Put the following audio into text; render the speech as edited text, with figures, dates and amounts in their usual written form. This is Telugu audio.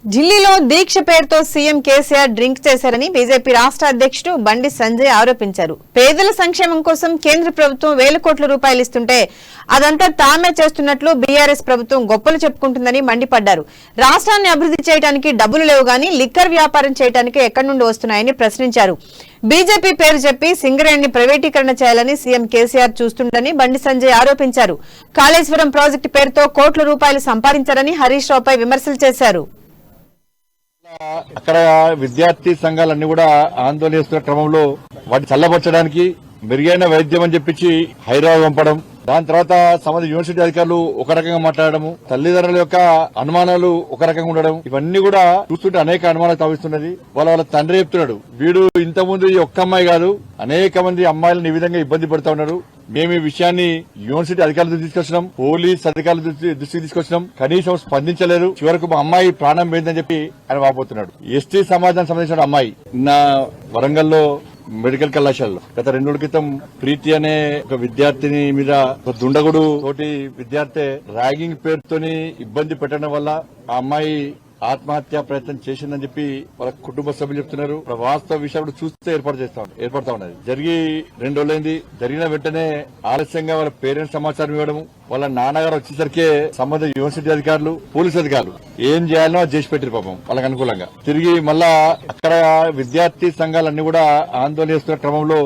ఢిల్లీలో దీక్ష పేరుతో సీఎం కేసీఆర్ డ్రింక్ చేశారని బీజేపీ రాష్ట్ర అధ్యక్షుడు బండి సంజయ్ ఆరోపించారు. పేదల సంక్షేమం కోసం కేంద్ర ప్రభుత్వం వేల కోట్ల రూపాయలు ఇస్తుంటే అదంతా తామే చేస్తున్నట్లు బీఆర్ఎస్ ప్రభుత్వం గొప్పలు చెప్పుకుంటుందని మండిపడ్డారు. రాష్ట్రాన్ని అభివృద్ధి చేయడానికి డబ్బులు లేవు గానీ లిక్కర్ వ్యాపారం చేయడానికి ఎక్కడి నుండి వస్తున్నాయని ప్రశ్నించారు. బీజేపీ పేరు చెప్పి సింగరేణిని ప్రైవేటీకరణ చేయాలని సీఎం కేసీఆర్ చూస్తుండని బండి సంజయ్ ఆరోపించారు. కాళేశ్వరం ప్రాజెక్టు పేరుతో కోట్ల రూపాయలు సంపాదించారని హరీష్ రావుపై విమర్శలు చేశారు. అక్కడ విద్యార్థి సంఘాలన్నీ కూడా ఆందోళన చేస్తున్న క్రమంలో వాటిని చల్లబరచడానికి మెరుగైన వైద్యం అని చెప్పించి హైదరాబాద్ పంపడం, దాని తర్వాత సంబంధిత యూనివర్సిటీ అధికారులు ఒక రకంగా మాట్లాడము, తల్లిదండ్రుల యొక్క అనుమానాలు ఒక రకంగా ఉండడం, ఇవన్నీ కూడా చూస్తుంటే అనేక అనుమానాలు తవ్విస్తున్నది. వాళ్ళ తండ్రి చెప్తున్నాడు, వీడు ఇంతకుముందు ఈ ఒక్క అమ్మాయి కాదు అనేక మంది అమ్మాయిలను ఈ విధంగా ఇబ్బంది పడుతూ ఉన్నారు. మేము ఈ విషయాన్ని యూనివర్సిటీ అధికారుల దృష్టికి తీసుకొచ్చినాం, పోలీస్ అధికారుల దృష్టికి తీసుకొచ్చినాం, కనీసం స్పందించలేరు. చివరకు మా అమ్మాయి ప్రాణం పోయిందని చెప్పి ఆయన వాపోతున్నాడు. ఎస్టీ సమాజానికి సంబంధించిన అమ్మాయి నా వరంగల్లో మెడికల్ కళాశాలలో గత 2 రోజుల క్రితం ప్రీతి అనే ఒక విద్యార్థిని మీద ఒక దుండగుడు తోటి విద్యార్థి ర్యాగింగ్ పేరుతోని ఇబ్బంది పెట్టడం వల్ల ఆ అమ్మాయి ఆత్మహత్యా ప్రయత్నం చేసిందని చెప్పి వాళ్ళ కుటుంబ సభ్యులు చెప్తున్నారు. వాస్తవ విషయాలు చూస్తే ఏర్పడతా ఉన్నది. జరిగి 2 రోజులైంది. జరిగిన వెంటనే ఆలస్యంగా వాళ్ళ పేరెంట్స్ సమాచారం ఇవ్వడం, వాళ్ళ నాన్నగారు వచ్చేసరికి సంబంధిత యూనివర్సిటీ అధికారులు, పోలీసు అధికారులు ఏం చేయాలో అది చేసి పెట్టారు పాపం వాళ్ళకి అనుకూలంగా. తిరిగి మళ్ళా అక్కడ విద్యార్థి సంఘాలన్నీ కూడా ఆందోళన చేస్తున్న క్రమంలో